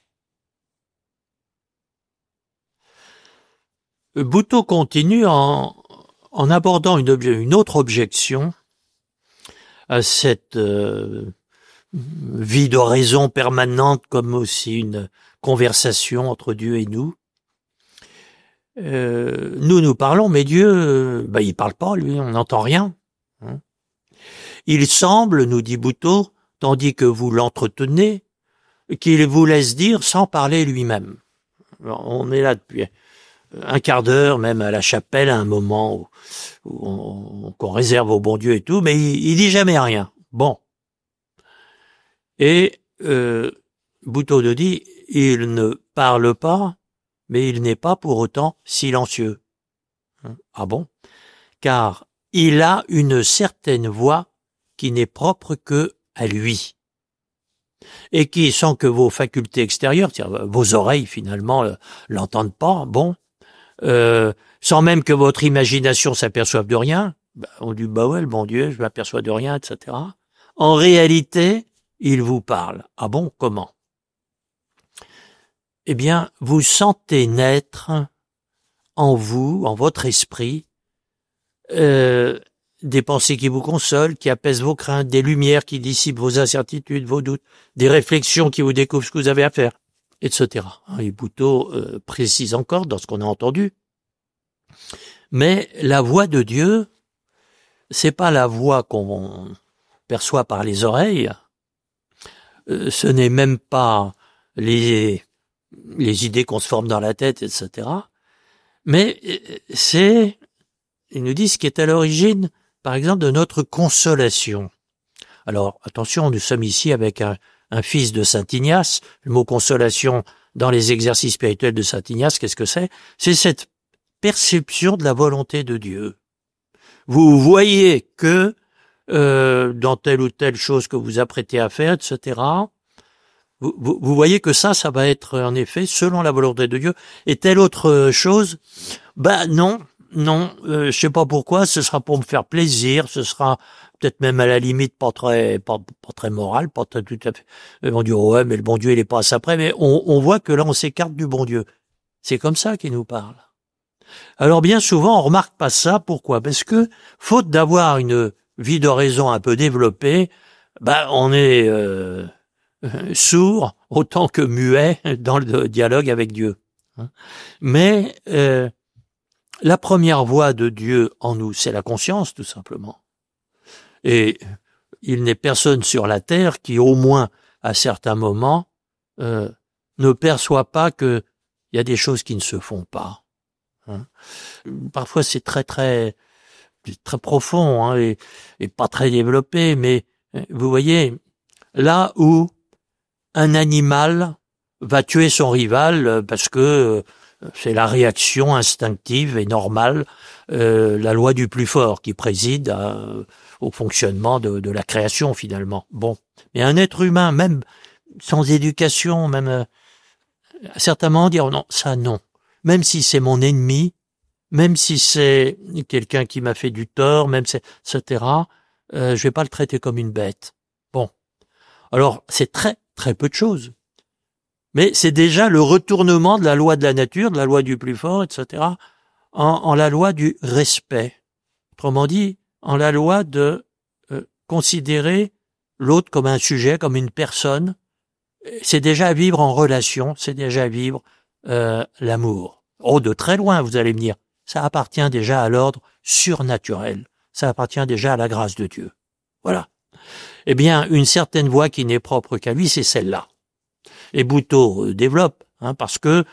Butoh continue en abordant une autre objection à cette vie d'oraison permanente, comme aussi une conversation entre Dieu et nous. Nous parlons, mais Dieu, il parle pas, lui, on n'entend rien. Il semble, nous dit Butoh, tandis que vous l'entretenez, qu'il vous laisse dire sans parler lui-même. Alors, on est là depuis un quart d'heure, même à la chapelle, à un moment qu'on réserve au bon Dieu et tout, mais il dit jamais rien. Bon. Et Butoh nous dit, il ne parle pas, mais il n'est pas pour autant silencieux. Ah bon? Car il a une certaine voix qui n'est propre que à lui, et qui, sans que vos facultés extérieures, c'est-à-dire vos oreilles finalement, l'entendent pas, bon, sans même que votre imagination s'aperçoive de rien, on dit ouais, le bon Dieu, je m'aperçois de rien, etc. En réalité, il vous parle. Ah bon, comment? Eh bien, vous sentez naître en vous, en votre esprit, des pensées qui vous consolent, qui apaisent vos craintes, des lumières qui dissipent vos incertitudes, vos doutes, des réflexions qui vous découvrent ce que vous avez à faire, etc. Et Butoh précise encore dans ce qu'on a entendu. Mais la voix de Dieu, c'est pas la voix qu'on perçoit par les oreilles, ce n'est même pas les idées qu'on se forme dans la tête, etc. Mais c'est, il nous dit, ce qui est à l'origine, par exemple, de notre consolation. Alors, attention, nous sommes ici avec un fils de Saint Ignace. Le mot consolation dans les exercices spirituels de Saint Ignace, qu'est-ce que c'est? C'est cette perception de la volonté de Dieu. Vous voyez que dans telle ou telle chose que vous apprêtez à faire, etc., vous voyez que ça va être en effet selon la volonté de Dieu. Et telle autre chose, non, je sais pas pourquoi, ce sera pour me faire plaisir, ce sera peut-être même à la limite pas très moral, pas très tout à fait. On dit ouais, mais le bon Dieu il est pas à ça près, mais on voit que là on s'écarte du bon Dieu. C'est comme ça qu'il nous parle. Alors bien souvent on remarque pas ça, pourquoi? Parce que faute d'avoir une vie d'oraison un peu développée, on est sourd autant que muet dans le dialogue avec Dieu. Mais la première voix de Dieu en nous, c'est la conscience, tout simplement. Et il n'est personne sur la terre qui, au moins à certains moments, ne perçoit pas qu'il y a des choses qui ne se font pas. Parfois, c'est très profond et pas très développé, mais vous voyez, là où un animal va tuer son rival parce que c'est la réaction instinctive et normale, la loi du plus fort qui préside au fonctionnement de la création finalement. Bon, mais un être humain, même sans éducation, même à certains moments dire non, ça non. Même si c'est mon ennemi, même si c'est quelqu'un qui m'a fait du tort, même si, etc., je vais pas le traiter comme une bête. Bon. Alors, c'est très, très peu de choses. Mais c'est déjà le retournement de la loi de la nature, de la loi du plus fort, etc., en la loi du respect. Autrement dit, en la loi de considérer l'autre comme un sujet, comme une personne. C'est déjà vivre en relation, c'est déjà vivre l'amour. Oh, de très loin, vous allez me dire. Ça appartient déjà à l'ordre surnaturel. Ça appartient déjà à la grâce de Dieu. Voilà. Eh bien, une certaine voie qui n'est propre qu'à lui, c'est celle-là. Et Bouteau développe, parce que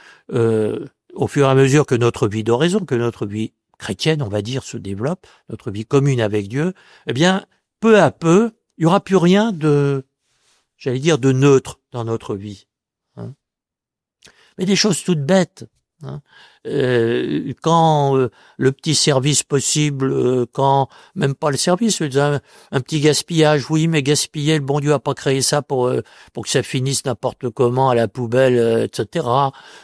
au fur et à mesure que notre vie d'oraison, que notre vie chrétienne, on va dire, se développe, notre vie commune avec Dieu, eh bien, peu à peu, il n'y aura plus rien de, j'allais dire, de neutre dans notre vie. Mais des choses toutes bêtes. Quand le petit service possible, quand même pas le service, un petit gaspillage, oui, mais gaspiller, le bon Dieu a pas créé ça pour que ça finisse n'importe comment à la poubelle, etc.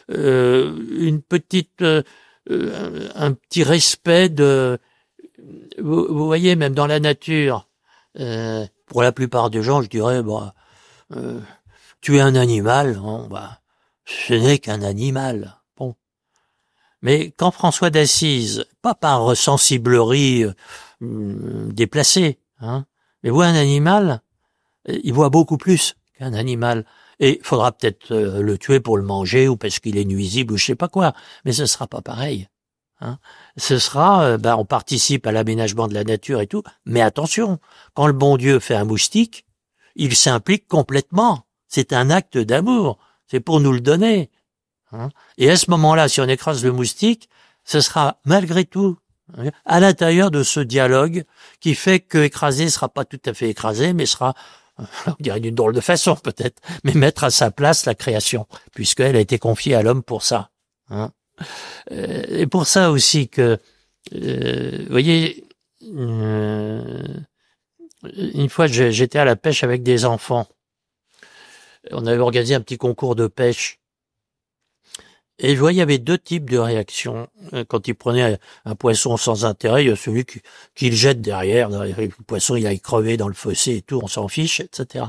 Une petite, un petit respect de, vous voyez, même dans la nature, pour la plupart des gens, je dirais, bon, tuer un animal, bon, bah, ce n'est qu'un animal. Bon. Mais quand François d'Assise, pas par sensiblerie déplacée, mais voit un animal, il voit beaucoup plus qu'un animal. Et il faudra peut-être le tuer pour le manger ou parce qu'il est nuisible ou je sais pas quoi. Mais ce sera pas pareil. Ce sera, on participe à l'aménagement de la nature et tout. Mais attention, quand le bon Dieu fait un moustique, il s'implique complètement. C'est un acte d'amour. C'est pour nous le donner. Et à ce moment-là, si on écrase le moustique, ce sera malgré tout à l'intérieur de ce dialogue qui fait que écraser ne sera pas tout à fait écrasé, mais sera, on dirait d'une drôle de façon peut-être, mais mettre à sa place la création, puisqu'elle a été confiée à l'homme pour ça. Et pour ça aussi que, vous voyez, une fois j'étais à la pêche avec des enfants. On avait organisé un petit concours de pêche. Et je voyais, il y avait deux types de réactions. Quand ils prenaient un poisson sans intérêt, il y a celui qui le jette derrière. Le poisson, il aille crever dans le fossé et tout, on s'en fiche, etc.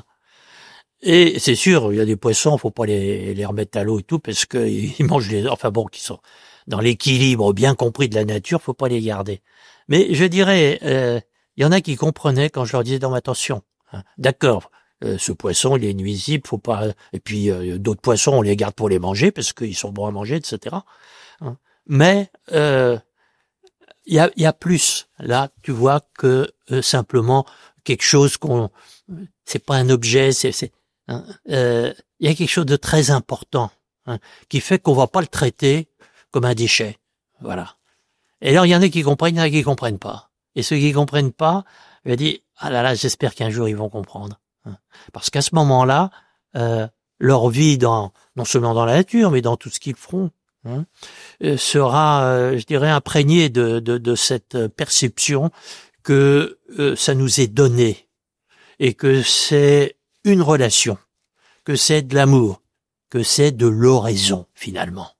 Et c'est sûr, il y a des poissons, faut pas les remettre à l'eau et tout, parce qu'ils mangent enfin bon, qui sont dans l'équilibre bien compris de la nature, faut pas les garder. Mais je dirais, il y en a qui comprenaient quand je leur disais, non, attention, d'accord, ce poisson, il est nuisible, faut pas. Et puis d'autres poissons, on les garde pour les manger parce qu'ils sont bons à manger, etc. Mais il y a plus là, tu vois, que simplement quelque chose qu'on. C'est pas un objet, il y a quelque chose de très important qui fait qu'on va pas le traiter comme un déchet. Voilà. Et alors il y en a qui comprennent, il y en a qui comprennent pas. Et ceux qui comprennent pas, je dis ah là là, j'espère qu'un jour ils vont comprendre. Parce qu'à ce moment-là, leur vie non seulement dans la nature, mais dans tout ce qu'ils feront, sera, je dirais, imprégnée de cette perception que ça nous est donné et que c'est une relation, que c'est de l'amour, que c'est de l'oraison finalement.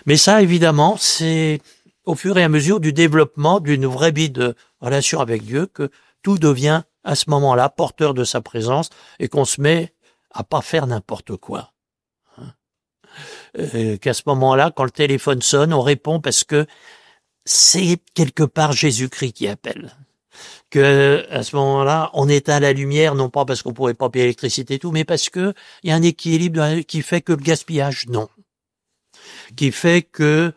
Mais ça, évidemment, c'est au fur et à mesure du développement d'une vraie vie de relation avec Dieu que tout devient à ce moment-là porteur de sa présence et qu'on se met à pas faire n'importe quoi. Qu'à ce moment-là, quand le téléphone sonne, on répond parce que c'est quelque part Jésus-Christ qui appelle. Que à ce moment-là, on éteint la lumière, non pas parce qu'on pourrait pas payer l'électricité et tout, mais parce que il y a un équilibre qui fait que le gaspillage, non. Qui fait que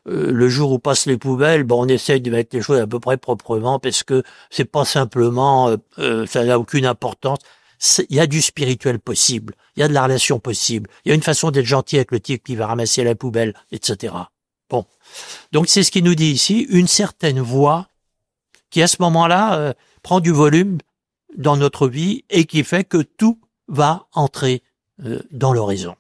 le jour où passent les poubelles, on essaye de mettre les choses à peu près proprement parce que c'est pas simplement, ça n'a aucune importance. Il y a du spirituel possible, il y a de la relation possible, il y a une façon d'être gentil avec le type qui va ramasser la poubelle, etc. Bon, donc c'est ce qu'il nous dit ici, une certaine voix qui à ce moment-là prend du volume dans notre vie et qui fait que tout va entrer dans l'horizon.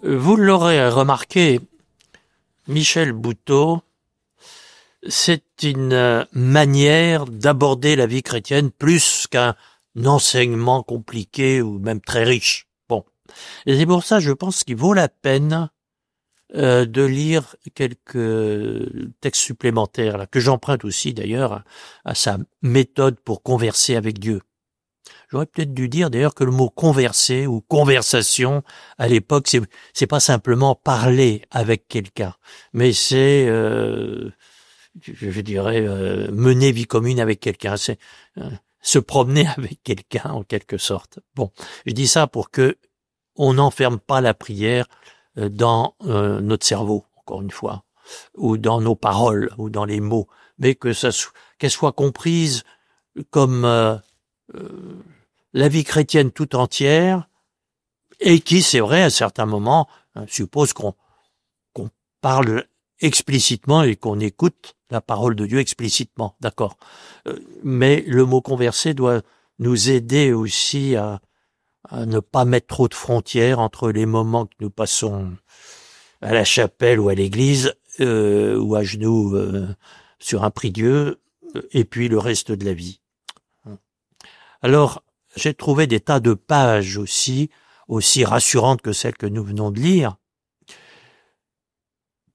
Vous l'aurez remarqué, Michel Bouteau, c'est une manière d'aborder la vie chrétienne plus qu'un enseignement compliqué ou même très riche. Bon. Et c'est pour ça, je pense qu'il vaut la peine de lire quelques textes supplémentaires, là, que j'emprunte aussi d'ailleurs à sa méthode pour converser avec Dieu. J'aurais peut-être dû dire d'ailleurs que le mot converser ou conversation à l'époque, c'est pas simplement parler avec quelqu'un, mais c'est je dirais mener vie commune avec quelqu'un, c'est se promener avec quelqu'un en quelque sorte. Bon, je dis ça pour que on n'enferme pas la prière dans notre cerveau, encore une fois, ou dans nos paroles, ou dans les mots, mais que qu'elle soit comprise comme la vie chrétienne tout entière, et qui, c'est vrai, à certains moments, suppose qu'on parle explicitement et qu'on écoute la parole de Dieu explicitement, d'accord. Mais le mot converser doit nous aider aussi à ne pas mettre trop de frontières entre les moments que nous passons à la chapelle ou à l'église, ou à genoux sur un prie-dieu, et puis le reste de la vie. Alors, j'ai trouvé des tas de pages aussi rassurantes que celles que nous venons de lire.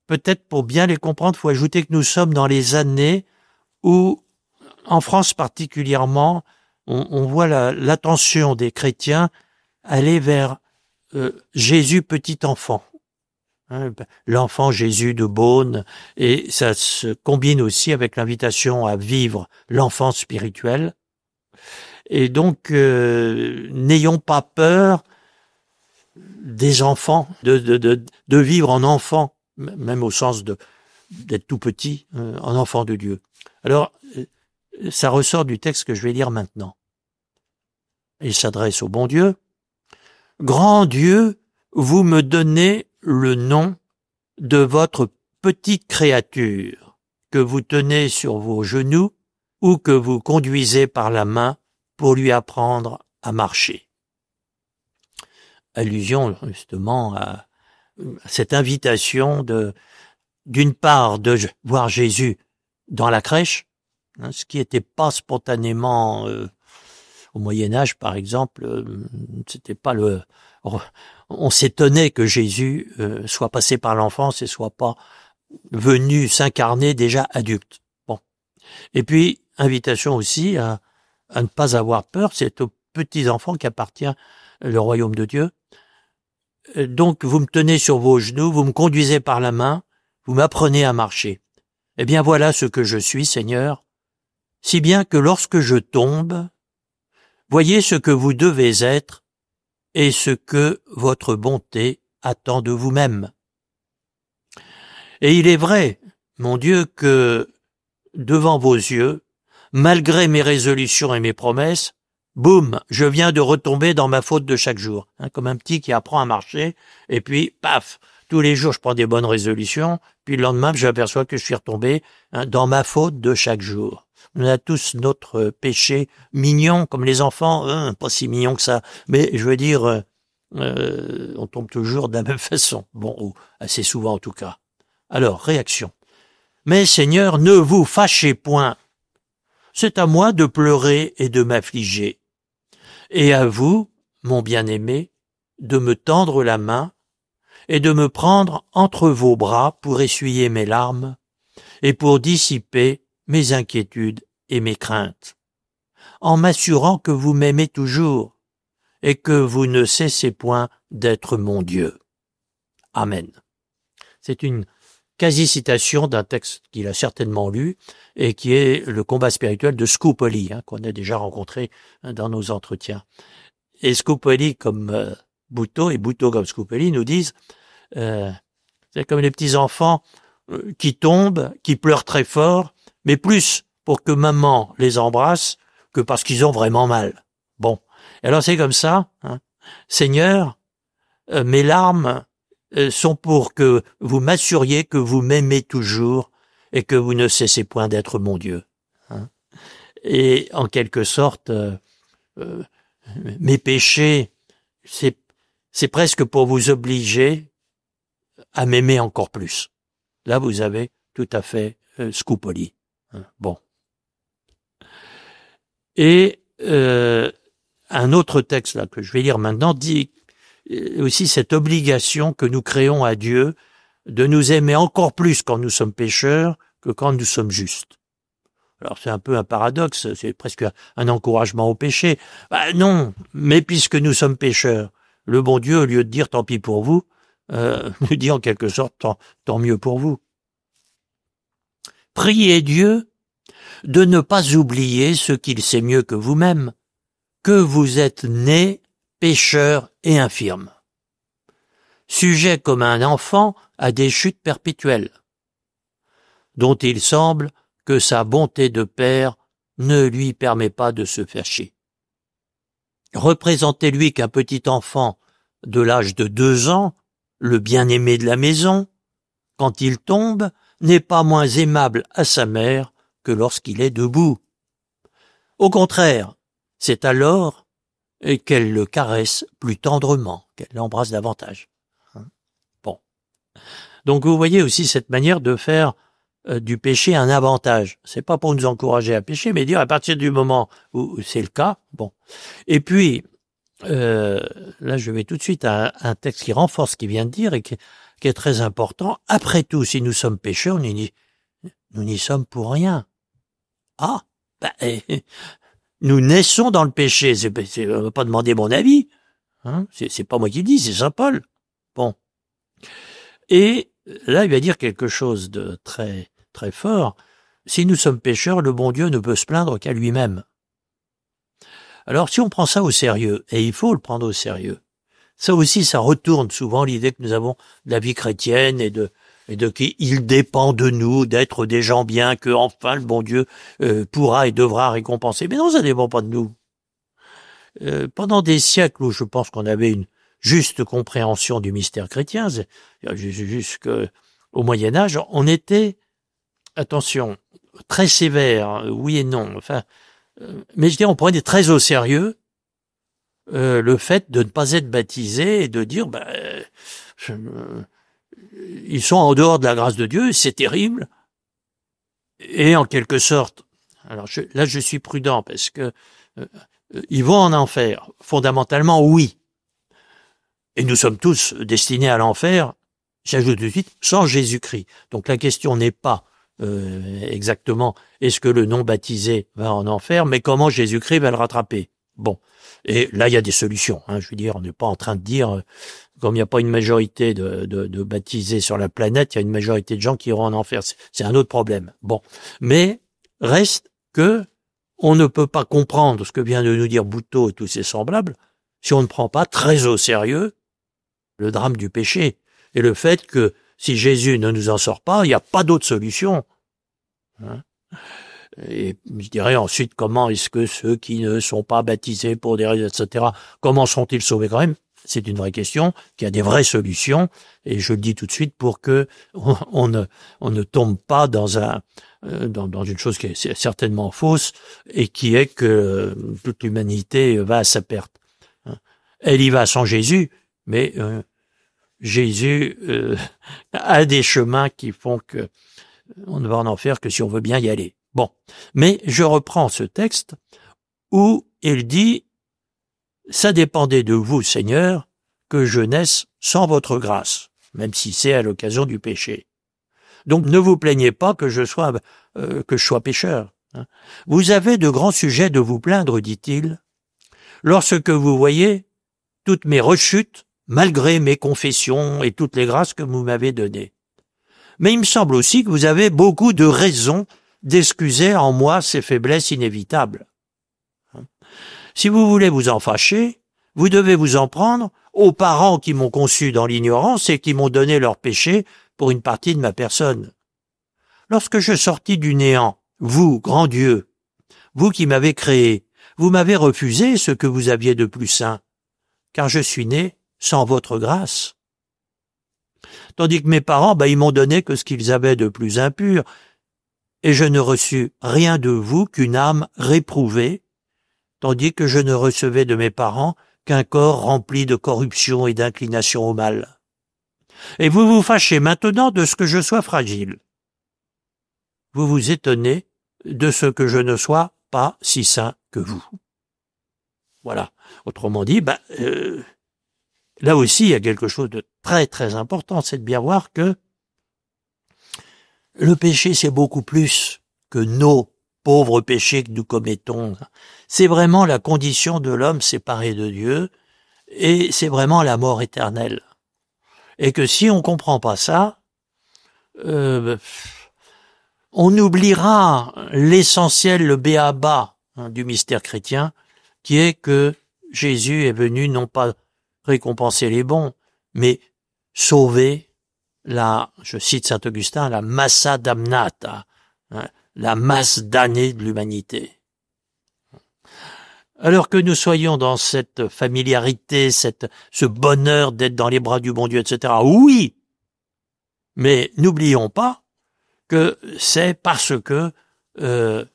Peut-être pour bien les comprendre, il faut ajouter que nous sommes dans les années où, en France particulièrement, on voit l'attention des chrétiens aller vers Jésus petit enfant. Hein, l'enfant Jésus de Beaune, et ça se combine aussi avec l'invitation à vivre l'enfance spirituelle. Et donc, n'ayons pas peur des enfants, de vivre en enfant, même au sens d'être tout petit, en enfant de Dieu. Alors, ça ressort du texte que je vais lire maintenant. Il s'adresse au bon Dieu. « Grand Dieu, vous me donnez le nom de votre petite créature, que vous tenez sur vos genoux ou que vous conduisez par la main pour lui apprendre à marcher. » Allusion justement à cette invitation d'une part de voir Jésus dans la crèche, hein, ce qui n'était pas spontanément au Moyen-Âge par exemple, c'était pas on s'étonnait que Jésus soit passé par l'enfance et soit pas venu s'incarner déjà adulte. Bon. Et puis invitation aussi à ne pas avoir peur, c'est aux petits enfants qu'appartient le royaume de Dieu. Donc vous me tenez sur vos genoux, vous me conduisez par la main, vous m'apprenez à marcher. Eh bien voilà ce que je suis, Seigneur, si bien que lorsque je tombe, voyez ce que vous devez être et ce que votre bonté attend de vous-même. Et il est vrai, mon Dieu, que devant vos yeux, malgré mes résolutions et mes promesses, boum, je viens de retomber dans ma faute de chaque jour. Hein, comme un petit qui apprend à marcher, et puis, paf, tous les jours je prends des bonnes résolutions, puis le lendemain j'aperçois que je suis retombé dans ma faute de chaque jour. On a tous notre péché mignon, comme les enfants, pas si mignon que ça, mais je veux dire, on tombe toujours de la même façon, bon, ou assez souvent en tout cas. Alors, réaction. Mais Seigneur, ne vous fâchez point. C'est à moi de pleurer et de m'affliger. Et à vous, mon bien-aimé, de me tendre la main et de me prendre entre vos bras pour essuyer mes larmes et pour dissiper mes inquiétudes et mes craintes, en m'assurant que vous m'aimez toujours et que vous ne cessez point d'être mon Dieu. Amen. C'est une quasi-citation d'un texte qu'il a certainement lu et qui est le combat spirituel de Scupoli, qu'on a déjà rencontré dans nos entretiens. Et Scupoli comme Bouteau et Bouteau comme Scupoli nous disent c'est comme les petits enfants qui tombent, qui pleurent très fort, mais plus pour que maman les embrasse que parce qu'ils ont vraiment mal. Bon, et alors c'est comme ça, Seigneur, mes larmes sont pour que vous m'assuriez que vous m'aimez toujours et que vous ne cessez point d'être mon Dieu. Et en quelque sorte, mes péchés, c'est presque pour vous obliger à m'aimer encore plus. Là, vous avez tout à fait Scoupoli. Bon. Et un autre texte là que je vais lire maintenant dit aussi cette obligation que nous créons à Dieu de nous aimer encore plus quand nous sommes pécheurs que quand nous sommes justes. Alors c'est un peu un paradoxe, c'est presque un encouragement au péché. Non, mais puisque nous sommes pécheurs, le bon Dieu, au lieu de dire tant pis pour vous, nous dit en quelque sorte tant mieux pour vous. Priez Dieu de ne pas oublier ce qu'il sait mieux que vous-même, que vous êtes nés pécheurs et infirmes, sujet comme un enfant à des chutes perpétuelles, dont il semble que sa bonté de père ne lui permet pas de se fâcher. Représentez-lui qu'un petit enfant de l'âge de 2 ans, le bien-aimé de la maison, quand il tombe, n'est pas moins aimable à sa mère que lorsqu'il est debout. Au contraire, c'est alors qu'elle le caresse plus tendrement, qu'elle l'embrasse davantage. Bon. Donc vous voyez aussi cette manière de faire du péché un avantage. C'est pas pour nous encourager à pécher, mais dire à partir du moment où c'est le cas, bon. Et puis, là je vais tout de suite à un texte qui renforce ce qu'il vient de dire et qui est très important. Après tout, si nous sommes pécheurs, nous n'y sommes pour rien. Nous naissons dans le péché. On va pas demander mon avis. Hein, c'est pas moi qui le dis, c'est Saint Paul. Bon. Et là, il va dire quelque chose de très, très fort. Si nous sommes pécheurs, le bon Dieu ne peut se plaindre qu'à lui-même. Alors, si on prend ça au sérieux, et il faut le prendre au sérieux, ça aussi, ça retourne souvent l'idée que nous avons de la vie chrétienne et de qu'il dépend de nous d'être des gens bien, que enfin le bon Dieu pourra et devra récompenser. Mais non, ça ne dépend pas de nous. Pendant des siècles où je pense qu'on avait une juste compréhension du mystère chrétien, jusqu'au Moyen-Âge, on était, attention, très sévère, oui et non, enfin, mais je dirais, on prenait très au sérieux le fait de ne pas être baptisé et de dire, ils sont en dehors de la grâce de Dieu, c'est terrible, et en quelque sorte, alors là je suis prudent parce que ils vont en enfer, fondamentalement oui, et nous sommes tous destinés à l'enfer, j'ajoute tout de suite, sans Jésus-Christ. Donc la question n'est pas exactement est-ce que le non-baptisé va en enfer, mais comment Jésus-Christ va le rattraper. Bon, et là il y a des solutions, hein, je veux dire, on n'est pas en train de dire, comme il n'y a pas une majorité de baptisés sur la planète, il y a une majorité de gens qui iront en enfer, c'est un autre problème. Bon, mais reste que on ne peut pas comprendre ce que vient de nous dire Bouteau et tous ses semblables si on ne prend pas très au sérieux le drame du péché et le fait que si Jésus ne nous en sort pas, il n'y a pas d'autre solution. Hein, et je dirais ensuite, comment est-ce que ceux qui ne sont pas baptisés pour des raisons, etc., comment sont-ils sauvés quand même? C'est une vraie question, qu'il y a des vraies solutions, et je le dis tout de suite pour que on ne tombe pas dans une chose qui est certainement fausse, et qui est que toute l'humanité va à sa perte. Elle y va sans Jésus, mais Jésus a des chemins qui font que on ne va en enfer que si on veut bien y aller. Bon, mais je reprends ce texte où il dit « Ça dépendait de vous, Seigneur, que je naisse sans votre grâce, même si c'est à l'occasion du péché. Donc ne vous plaignez pas que je sois pécheur. Vous avez de grands sujets de vous plaindre, dit-il, lorsque vous voyez toutes mes rechutes, malgré mes confessions et toutes les grâces que vous m'avez données. Mais il me semble aussi que vous avez beaucoup de raisons d'excuser en moi ces faiblesses inévitables. Si vous voulez vous en fâcher, vous devez vous en prendre aux parents qui m'ont conçu dans l'ignorance et qui m'ont donné leur péché pour une partie de ma personne. Lorsque je sortis du néant, vous, grand Dieu, vous qui m'avez créé, vous m'avez refusé ce que vous aviez de plus saint, car je suis né sans votre grâce. Tandis que mes parents, ils m'ont donné que ce qu'ils avaient de plus impur, et je ne reçus rien de vous qu'une âme réprouvée, tandis que je ne recevais de mes parents qu'un corps rempli de corruption et d'inclination au mal. Et vous vous fâchez maintenant de ce que je sois fragile. Vous vous étonnez de ce que je ne sois pas si saint que vous. Voilà. Autrement dit, là aussi, il y a quelque chose de très très important, c'est de bien voir que le péché, c'est beaucoup plus que nos pauvres péchés que nous commettons. C'est vraiment la condition de l'homme séparé de Dieu, et c'est vraiment la mort éternelle. Et que si on comprend pas ça, on oubliera l'essentiel, le b.a.-ba du mystère chrétien, qui est que Jésus est venu non pas récompenser les bons, mais sauver je cite saint Augustin, la massa damnata, la masse damnée de l'humanité. Alors que nous soyons dans cette familiarité, ce bonheur d'être dans les bras du bon Dieu, etc. Oui, mais n'oublions pas que c'est parce que le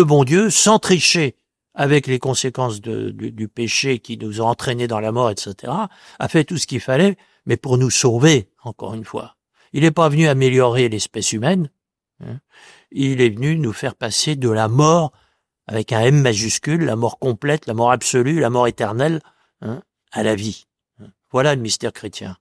bon Dieu, sans tricher avec les conséquences du péché qui nous a entraînés dans la mort, etc., a fait tout ce qu'il fallait, mais pour nous sauver, encore une fois. Il n'est pas venu améliorer l'espèce humaine, il est venu nous faire passer de la mort, avec un M majuscule, la mort complète, la mort absolue, la mort éternelle, à la vie. Voilà le mystère chrétien.